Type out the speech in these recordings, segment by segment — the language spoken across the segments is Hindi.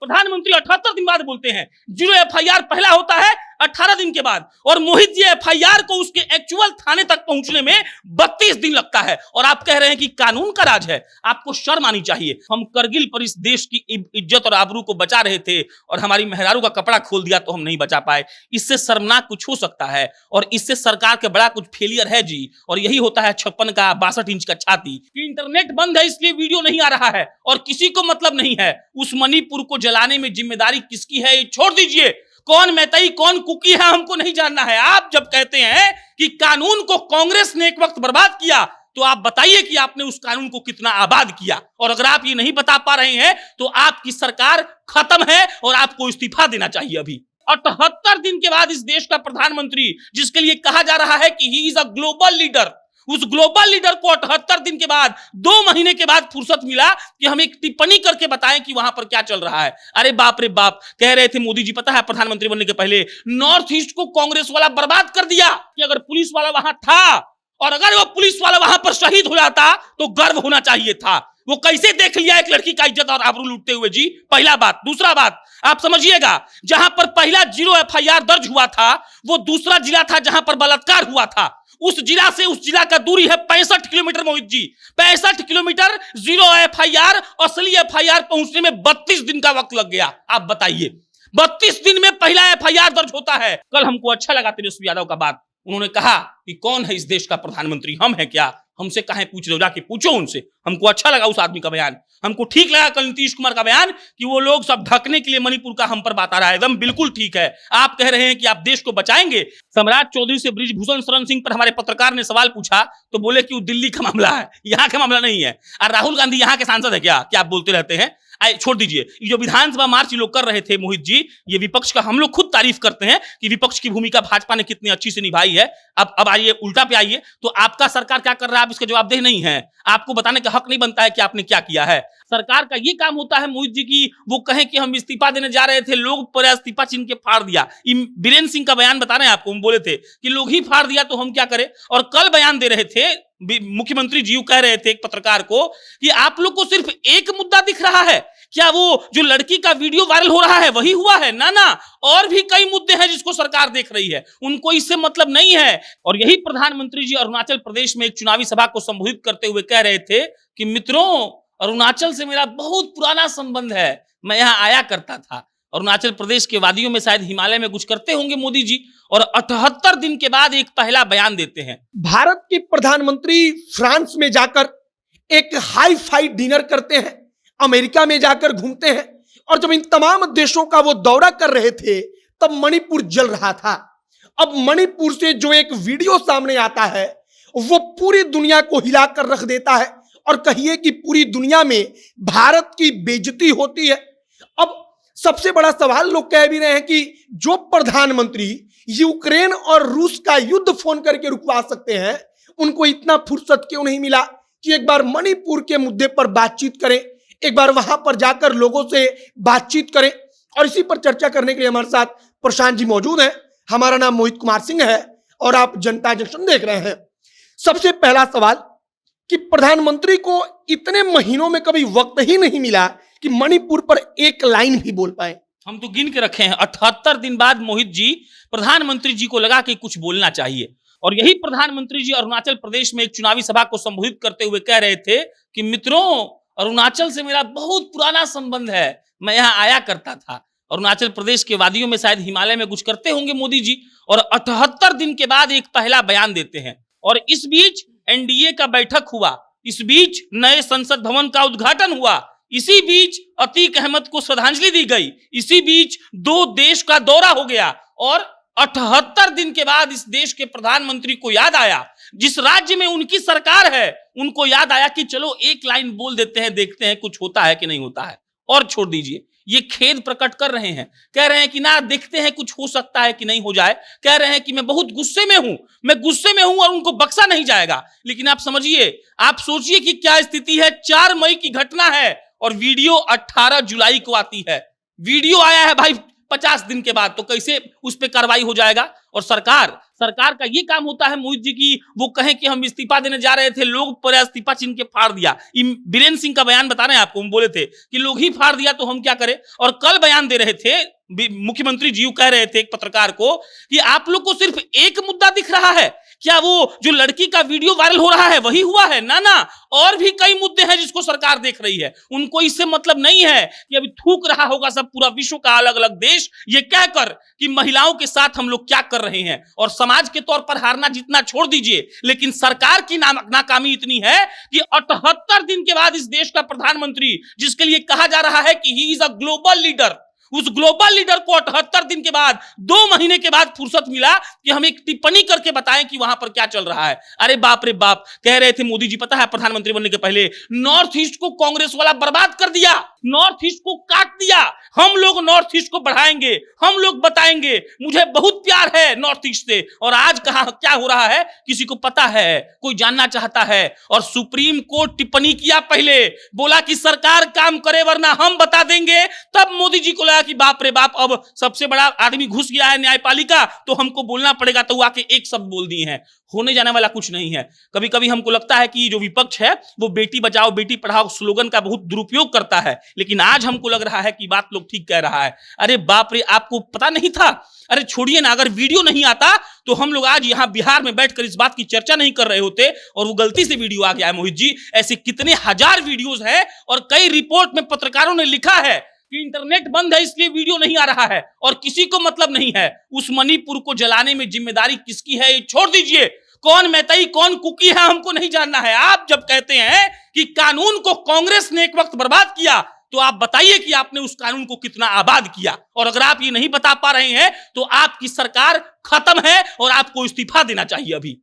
प्रधानमंत्री 78 दिन बाद बोलते हैं। 0 एफआईआर पहला होता है 18 दिन के बाद, और मोहित जी एफआईआर को उसके एक्चुअल थाने तक पहुंचने में 32 दिन लगता है, और आप कह रहे हैं कि कानून का राज है। आपको शर्म आनी चाहिए। हम करगिल पर इस देश की इज्जत और आबरू को बचा रहे थे, और हमारी मेहरारू का कपड़ा खोल दिया तो हम नहीं बचा पाए। इससे शर्मनाक कुछ हो सकता है, और इससे सरकार के बड़ा कुछ फेलियर है जी। और यही होता है 56 का 62 इंच का छाती कि इंटरनेट बंद है इसलिए वीडियो नहीं आ रहा है, और किसी को मतलब नहीं है। उस मणिपुर को जलाने में जिम्मेदारी किसकी है ये छोड़ दीजिए। कौन मैतई कौन कुकी है हमको नहीं जानना है। आप जब कहते हैं कि कानून को कांग्रेस ने एक वक्त बर्बाद किया, तो आप बताइए कि आपने उस कानून को कितना आबाद किया। और अगर आप ये नहीं बता पा रहे हैं तो आपकी सरकार खत्म है और आपको इस्तीफा देना चाहिए अभी। 78 दिन के बाद इस देश का प्रधानमंत्री, जिसके लिए कहा जा रहा है कि he is a global leader, उस ग्लोबल लीडर को 78 दिन के बाद 2 महीने के बाद फुर्सत मिला कि हम एक टिप्पणी करके बताएं कि वहां पर क्या चल रहा है। अरे बाप रे बाप, कह रहे थे मोदी जी पता है प्रधानमंत्री बनने के पहले नॉर्थ ईस्ट को कांग्रेस वाला बर्बाद कर दिया, कि अगर पुलिस वाला वहां था और अगर वो पुलिस वाला वहां पर शहीद हो जाता तो गर्व होना चाहिए था। वो कैसे देख लिया एक लड़की का इज्जत और आबरू लूटते हुए जी, पहला बात। दूसरा बात आप समझिएगा, जहां पर पहला 0 एफआईआर दर्ज हुआ था वो दूसरा जिला था जहां पर बलात्कार हुआ था। उस जिला से उस जिला का दूरी है 65 kilometre Mohit ji, 65 kilometre. 0 FIR, असली एफआईआर पहुंचने में 32 दिन का वक्त लग गया। आप बताइए 32 दिन में पहला एफआईआर दर्ज होता है। कल हमको अच्छा लगा तेजस्वी यादव का बात, उन्होंने कहा कि कौन है इस देश का प्रधानमंत्री, हम हैं क्या, हमसे काहे पूछ रहे हो, जाके पूछो उनसे। हमको अच्छा लगा उस आदमी का बयान। हमको ठीक लगा कल नीतीश कुमार का बयान कि वो लोग सब ढकने के लिए मणिपुर का हम पर बात आ रहा है। एकदम बिल्कुल ठीक है। आप कह रहे हैं कि आप देश को बचाएंगे। सम्राट चौधरी से ब्रिजभूषण शरण सिंह पर हमारे पत्रकार ने सवाल पूछा तो बोले कि वो दिल्ली का मामला है, यहाँ का मामला नहीं है। और राहुल गांधी यहाँ के सांसद है क्या आप बोलते रहते हैं। छोड़ दीजिए, ये जो विधानसभा मार्च लोग कर रहे थे मोहित जी, ये विपक्ष का हम लोग खुद तारीफ करते हैं कि विपक्ष की भूमिका भाजपा ने कितनी अच्छी से निभाई है। अब आइए उल्टा पे आइए, तो आपका सरकार क्या कर रहा है आप इसका जवाबदेह नहीं है। आपको बताने का हक नहीं बनता है कि आपने क्या किया है। सरकार का ये काम होता है मोहित जी की वो कहें कि हम इस्तीफा देने जा रहे थे, लोग पर इस्तीफा चिन्ह के फाड़ दिया। बीरेन्द्र सिंह का बयान बता रहे हैं आपको, हम बोले थे कि लोग ही फाड़ दिया तो हम क्या करें। और कल बयान दे रहे थे मुख्यमंत्री जी, कह रहे थे एक पत्रकार को कि आप लोग को सिर्फ एक मुद्दा दिख रहा है क्या, वो जो लड़की का वीडियो वायरल हो रहा है वही हुआ है ना, और भी कई मुद्दे हैं जिसको सरकार देख रही है, उनको इससे मतलब नहीं है। और यही प्रधानमंत्री जी अरुणाचल प्रदेश में एक चुनावी सभा को संबोधित करते हुए कह रहे थे कि मित्रों अरुणाचल से मेरा बहुत पुराना संबंध है, मैं यहाँ आया करता था। अरुणाचल प्रदेश के वादियों में शायद हिमालय में कुछ करते होंगे मोदी जी, और 78 दिन के बाद एक पहला बयान देते हैं। भारत के प्रधानमंत्री फ्रांस में जाकर एक हाई फाई डिनर करते हैं, अमेरिका में जाकर घूमते हैं, और जब इन तमाम देशों का वो दौरा कर रहे थे तब मणिपुर जल रहा था। अब मणिपुर से जो एक वीडियो सामने आता है वो पूरी दुनिया को हिलाकर रख देता है, और कहिए कि पूरी दुनिया में भारत की बेइज्जती होती है। अब सबसे बड़ा सवाल लोग कह भी रहे हैं कि जो प्रधानमंत्री यूक्रेन और रूस का युद्ध फोन करके रुकवा सकते हैं, उनको इतना फुर्सत क्यों नहीं मिला कि एक बार मणिपुर के मुद्दे पर बातचीत करें, एक बार वहां पर जाकर लोगों से बातचीत करें। और इसी पर चर्चा करने के लिए हमारे साथ प्रशांत जी मौजूद हैं। हमारा नाम मोहित कुमार सिंह है और आप जनता जंक्शन देख रहे हैं। सबसे पहला सवाल कि प्रधानमंत्री को इतने महीनों में कभी वक्त ही नहीं मिला कि मणिपुर पर एक लाइन भी बोल पाए। हम तो गिन के रखे हैं 78 दिन बाद मोहित जी प्रधानमंत्री जी को लगा कि कुछ बोलना चाहिए, और यही प्रधानमंत्री जी अरुणाचल प्रदेश में एक चुनावी सभा को संबोधित करते हुए कह रहे थे कि मित्रों अरुणाचल से मेरा बहुत पुराना संबंध है, मैं यहाँ आया करता था। अरुणाचल प्रदेश के वादियों में शायद हिमालय में कुछ करते होंगे मोदी जी, और 78 दिन के बाद एक पहला बयान देते हैं। और इस बीच एनडीए का बैठक हुआ, इस बीच नए संसद भवन का उद्घाटन हुआ, इसी बीच अतीक अहमद को श्रद्धांजलि दी गई, इसी बीच 2 देश का दौरा हो गया, और 78 दिन के बाद इस देश के प्रधानमंत्री को याद आया, जिस राज्य में उनकी सरकार है उनको याद आया कि चलो एक लाइन बोल देते हैं, देखते हैं कुछ होता है कि नहीं होता है। और छोड़ दीजिए, ये खेद प्रकट कर रहे हैं, कह रहे हैं कि ना देखते हैं कुछ हो सकता है कि नहीं हो जाए, कह रहे हैं कि मैं बहुत गुस्से में हूं, मैं गुस्से में हूं और उनको बख्शा नहीं जाएगा। लेकिन आप समझिए, आप सोचिए कि क्या स्थिति है। 4 मई की घटना है और वीडियो 18 जुलाई को आती है। वीडियो आया है भाई 50 दिन के बाद, तो कैसे उस पर कार्रवाई हो जाएगा? और सरकार का ये काम होता है मोहित जी की वो कहें कि हम इस्तीफा देने जा रहे थे, लोग पूरा इस्तीफा छीन के फाड़ दिया। बीरेंद्र सिंह का बयान बता रहे हैं आपको, हम बोले थे कि लोग ही फाड़ दिया तो हम क्या करें। और कल बयान दे रहे थे मुख्यमंत्री जी, कह रहे थे एक पत्रकार को कि आप लोग को सिर्फ एक मुद्दा दिख रहा है क्या, वो जो लड़की का वीडियो वायरल हो रहा है वही हुआ है? ना, और भी कई मुद्दे हैं जिसको सरकार देख रही है। उनको इससे मतलब नहीं है कि अभी थूक रहा होगा सब पूरा विश्व का अलग अलग देश ये कहकर कि महिलाओं के साथ हम लोग क्या कर रहे हैं। और समाज के तौर पर हारना जीतना छोड़ दीजिए, लेकिन सरकार की नाकामी इतनी है कि 78 दिन के बाद इस देश का प्रधानमंत्री, जिसके लिए कहा जा रहा है कि he is a global leader, उस ग्लोबल लीडर को 78 दिन के बाद, 2 महीने के बाद फुर्सत मिला कि हम एक टिप्पणी करके बताएं कि वहां पर क्या चल रहा है। अरे बाप रे बाप, कह रहे थे मोदी जी पता है प्रधानमंत्री बनने के पहले नॉर्थ ईस्ट को कांग्रेस वाला बर्बाद कर दिया, नॉर्थ ईस्ट को काट दिया, हम लोग नॉर्थ ईस्ट को बढ़ाएंगे, हम लोग बताएंगे, मुझे बहुत प्यार है नॉर्थ ईस्ट से। और आज कहा क्या हो रहा है किसी को पता है? कोई जानना चाहता है? और सुप्रीम कोर्ट टिप्पणी किया, पहले बोला कि सरकार काम करे वरना हम बता देंगे। तब मोदी जी को लगा कि बाप रे बाप, अब सबसे बड़ा आदमी घुस गया है न्यायपालिका, तो हमको बोलना पड़ेगा। तो आके एक शब्द बोल दिए हैं, होने जाने वाला कुछ नहीं है। कभी कभी हमको लगता है कि जो विपक्ष है वो बेटी बचाओ बेटी पढ़ाओ स्लोगन का बहुत दुरुपयोग करता है, लेकिन आज हमको लग रहा है कि बात लोग ठीक कह रहा है। अरे बाप रे, आपको पता नहीं था? अरे छोड़िए ना, अगर वीडियो नहीं आता तो हम लोग आज यहाँ बिहार में बैठकर इस बात की चर्चा नहीं कर रहे होते। और वो गलती से वीडियो आ गया है मोहित जी। ऐसे कितने हजार वीडियोज हैं और कई रिपोर्ट में पत्रकारों ने लिखा है कि इंटरनेट बंद है इसलिए वीडियो नहीं आ रहा है, और किसी को मतलब नहीं है। उस मणिपुर को जलाने में जिम्मेदारी किसकी है ये छोड़ दीजिए, कौन मैतई कौन कुकी है हमको नहीं जानना है। आप जब कहते हैं कि कानून को कांग्रेस ने एक वक्त बर्बाद किया, तो आप बताइए कि आपने उस कानून को कितना आबाद किया। और अगर आप ये नहीं बता पा रहे हैं तो आपकी सरकार खत्म है और आपको इस्तीफा देना चाहिए अभी।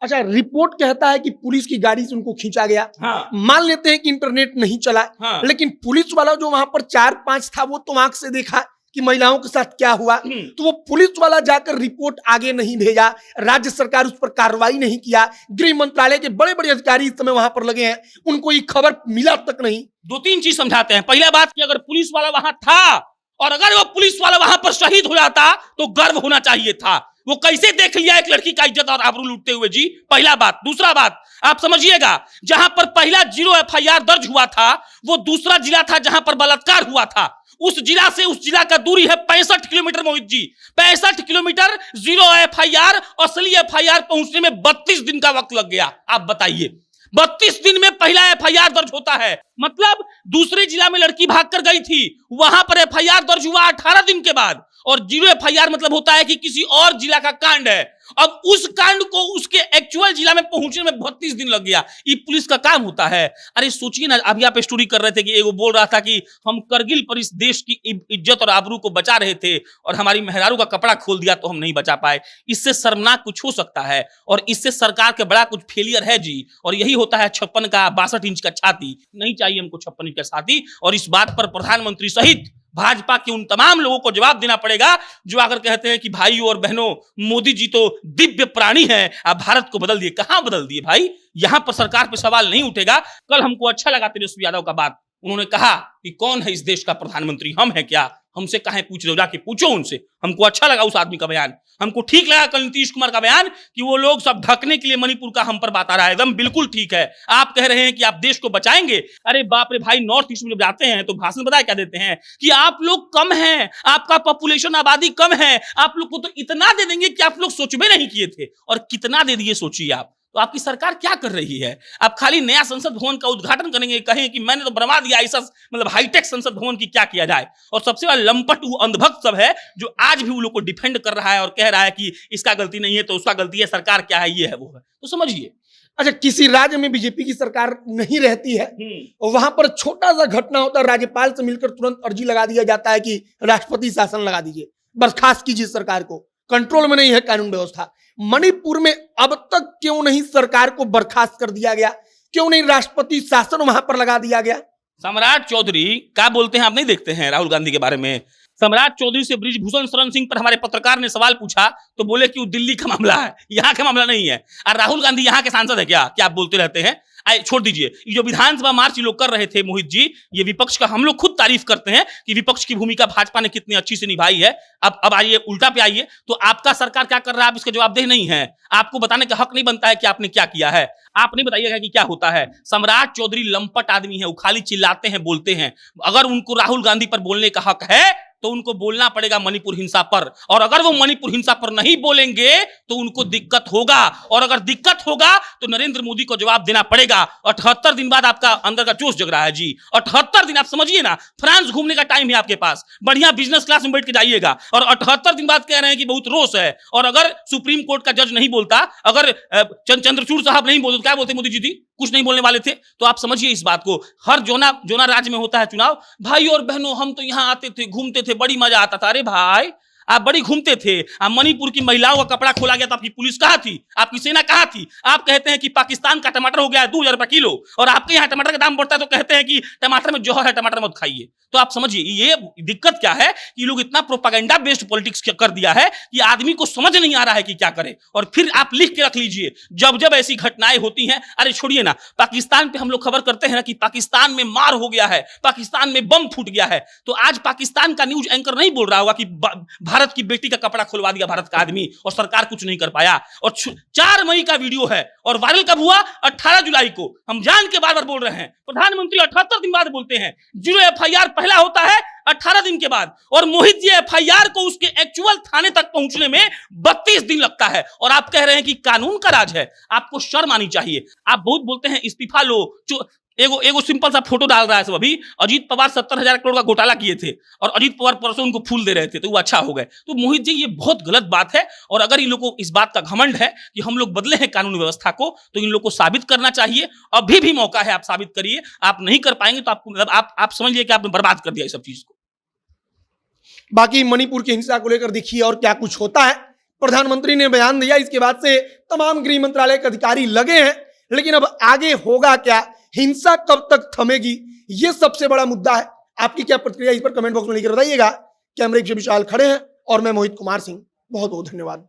अच्छा, रिपोर्ट कहता है कि पुलिस की गाड़ी से उनको खींचा गया। हाँ। मान लेते हैं कि इंटरनेट नहीं चला। हाँ। लेकिन पुलिस वाला जो वहां पर 4-5 था वो तो आंख से देखा कि महिलाओं के साथ क्या हुआ, तो वो पुलिस वाला जाकर रिपोर्ट आगे नहीं भेजा, राज्य सरकार उस पर कार्रवाई नहीं किया, गृह मंत्रालय के बड़े बड़े अधिकारी इस समय वहां पर लगे हैं, उनको ये खबर मिला तक नहीं। 2-3 चीज समझाते हैं। पहला बात कि अगर पुलिस वाला वहां था और अगर वो पुलिस वाला वहां पर शहीद हो जाता तो गर्व होना चाहिए था। वो कैसे देख लिया एक लड़की का इज्जत और आबरू लूटते हुए जी, पहला बात। दूसरा बात आप समझिएगा, जहां पर पहला 0 FIR दर्ज हुआ था वो दूसरा जिला था जहां पर बलात्कार हुआ था। उस जिला से उस जिला का दूरी है 65 kilometre Mohit ji, 65 kilometre. 0 FIR, असली FIR पहुंचने में 32 दिन का वक्त लग गया। आप बताइए, 32 दिन में पहला FIR दर्ज होता है, मतलब दूसरे जिला में लड़की भागकर गई थी, वहां पर FIR दर्ज हुआ 18 दिन के बाद। और 0 FIR मतलब होता है कि किसी और जिला का कांड है, अब उस कांड को उसके एक्चुअल जिला में पहुंचने में 32 दिन लग गया। ये पुलिस का काम होता है। अरे सोचिए ना, अभी आप स्टोरी कर रहे थे कि एगो बोल रहा था कि हम करगिल पर इस देश की इज्जत और आबरू को बचा रहे थे और हमारी मेहरारू का कपड़ा खोल दिया तो हम नहीं बचा पाए। इससे शर्मनाक कुछ हो सकता है और इससे सरकार का बड़ा कुछ फेलियर है जी। और यही होता है 56 का 62 इंच का छाती। नहीं चाहिए हमको 56 इंच का छाती। और इस बात पर प्रधानमंत्री सहित भाजपा के उन तमाम लोगों को जवाब देना पड़ेगा जो आकर कहते हैं कि भाइयों और बहनों, मोदी जी तो दिव्य प्राणी हैं, आप भारत को बदल दिए। कहां बदल दिए भाई? यहां पर सरकार पे सवाल नहीं उठेगा। कल हमको अच्छा लगा तेजस्वी यादव का बात, उन्होंने कहा कि कौन है इस देश का प्रधानमंत्री, हम है क्या, हमसे काहे पूछ रहे हो, जाके पूछो उनसे। हमको अच्छा लगा उस आदमी का बयान। हमको ठीक लगा कल नीतीश कुमार का बयान कि वो लोग सब ढकने के लिए मणिपुर का हम पर बात आ रहा है। एकदम बिल्कुल ठीक है। आप कह रहे हैं कि आप देश को बचाएंगे। अरे बाप रे भाई, नॉर्थ ईस्ट में जब जाते हैं तो भाषण बताया क्या देते हैं कि आप लोग कम हैं, आपका पॉपुलेशन आबादी कम है, आप लोग को तो इतना दे देंगे कि आप लोग सोच भी नहीं किए थे। और कितना दे दिए सोचिए आप। तो आपकी सरकार क्या कर रही है? आप खाली नया संसद भवन का उद्घाटन करेंगे, कहें कि मैंने तो बनवा दिया ऐसा, मतलब हाईटेक संसद भवन की क्या किया जाए। और सबसे बड़ा लंपट वो अंधभक्त सब है जो आज भी वो लोग को डिफेंड कर रहा है और कह रहा है कि इसका गलती नहीं है तो उसका गलती है, सरकार क्या है, ये है वो है। तो समझिए, अच्छा, किसी राज्य में बीजेपी की सरकार नहीं रहती है, वहां पर छोटा सा घटना होता है, राज्यपाल से मिलकर तुरंत अर्जी लगा दिया जाता है कि राष्ट्रपति शासन लगा दीजिए, बर्खास्त कीजिए सरकार को, कंट्रोल में नहीं है कानून व्यवस्था। मणिपुर में अब तक क्यों नहीं सरकार को बर्खास्त कर दिया गया? क्यों नहीं राष्ट्रपति शासन वहां पर लगा दिया गया? सम्राट चौधरी क्या बोलते हैं आप नहीं देखते हैं राहुल गांधी के बारे में? सम्राट चौधरी से बृजभूषण शरण सिंह पर हमारे पत्रकार ने सवाल पूछा तो बोले कि वो दिल्ली का मामला है, यहाँ का मामला नहीं है। और राहुल गांधी यहाँ के सांसद है क्या आप बोलते रहते हैं? छोड़ दीजिए, ये जो विधानसभा मार्च लोग कर रहे थे मोहित जी, ये विपक्ष का हम लोग खुद तारीफ करते हैं कि विपक्ष की भूमिका भाजपा ने कितनी अच्छी से निभाई है। अब आइए उल्टा पे आइए, तो आपका सरकार क्या कर रहा है, आप इसका जवाबदेह नहीं है, आपको बताने का हक नहीं बनता है कि आपने क्या किया है। आप नहीं बताइएगा कि क्या होता है। सम्राट चौधरी लंपट आदमी है, वो खाली चिल्लाते हैं, बोलते हैं। अगर उनको राहुल गांधी पर बोलने का हक है तो उनको बोलना पड़ेगा मणिपुर हिंसा पर, और अगर वो मणिपुर हिंसा पर नहीं बोलेंगे तो उनको दिक्कत होगा, और अगर दिक्कत होगा तो नरेंद्र मोदी को जवाब देना पड़ेगा। 78 दिन बाद आपका अंदर का जोश जग रहा है जी, 78 दिन, आप समझिए ना, फ्रांस घूमने का टाइम है आपके पास, बढ़िया बिजनेस क्लास में बैठ के जाइएगा, और 78 दिन बाद कह रहे हैं कि बहुत रोष है। और अगर सुप्रीम कोर्ट का जज नहीं बोलता, अगर चंद्रचूड़ साहब नहीं बोलते, क्या बोलते मोदी जी थी, कुछ नहीं बोलने वाले थे, तो आप समझिए इस बात को। हर जोना राज्य में होता है चुनाव, भाई और बहनों, हम तो यहां आते थे, घूमते थे, बड़ी मजा आता था। अरे भाई, आप बड़ी घूमते थे, आप मणिपुर की महिलाओं का कपड़ा खोला गया तो आपकी पुलिस कहां थी, आपकी सेना कहां थी? आप कहते हैं कि पाकिस्तान का टमाटर हो गया है 2000 रुपए किलो, और आपके यहाँ टमाटर का दाम बढ़ता है तो कहते हैं कि टमाटर में जौहर है, टमाटर मत खाइए। तो आप समझिए ये दिक्कत क्या है कि लोग इतना प्रोपेगेंडा बेस्ड पॉलिटिक्स कर दिया है कि आदमी को समझ नहीं आ रहा है कि क्या करे। और फिर आप लिख के रख लीजिए, जब जब ऐसी घटनाएं होती हैं, अरे छोड़िए ना, पाकिस्तान पे हम लोग खबर करते हैं ना कि पाकिस्तान में मार हो गया है, पाकिस्तान में बम फूट गया है, तो आज पाकिस्तान का न्यूज एंकर नहीं बोल रहा होगा कि भारत की बेटी का कपड़ा खुलवा दिया भारत का आदमी और सरकार कुछ नहीं कर पाया। और 4 मई का वीडियो है और वायरल कब हुआ? 18 जुलाई को। हम जान के बार बार बोल रहे हैं, प्रधानमंत्री 78 दिन बाद बोलते हैं, 0 FIR पहला होता है 18 दिन के बाद, और मोहित जी FIR को उसके एक्चुअल थाने तक पहुंचने में 32 दिन लगता है, और आप कह रहे हैं कि कानून का राज है। आपको शर्म आनी चाहिए। आप बहुत बोलते हैं इस्तीफा लो, एगो सिंपल सा फोटो डाल रहा है सब। अभी अजीत पवार 70,000 करोड़ का घोटाला किए थे और अजीत पवार परसों उनको फूल दे रहे थे, तो वो अच्छा हो गए। तो मोहित जी, ये बहुत गलत बात है, और अगर इन लोगों को इस बात का घमंड है कि हम लोग बदले हैं कानून व्यवस्था को, तो इन लोगों को साबित करना चाहिए। अभी भी मौका है, आप साबित करिए। आप नहीं कर पाएंगे तो आपको आप समझिए कि आपने बर्बाद कर दिया इस सब चीज को। बाकी मणिपुर की हिंसा को लेकर देखिए और क्या कुछ होता है। प्रधानमंत्री ने बयान दिया, इसके बाद से तमाम गृह मंत्रालय के अधिकारी लगे हैं, लेकिन अब आगे होगा क्या, हिंसा कब तक थमेगी, यह सबसे बड़ा मुद्दा है। आपकी क्या प्रतिक्रिया इस पर कमेंट बॉक्स में लिखकर बताइएगा। कैमरे से विशाल खड़े हैं और मैं मोहित कुमार सिंह, बहुत बहुत धन्यवाद।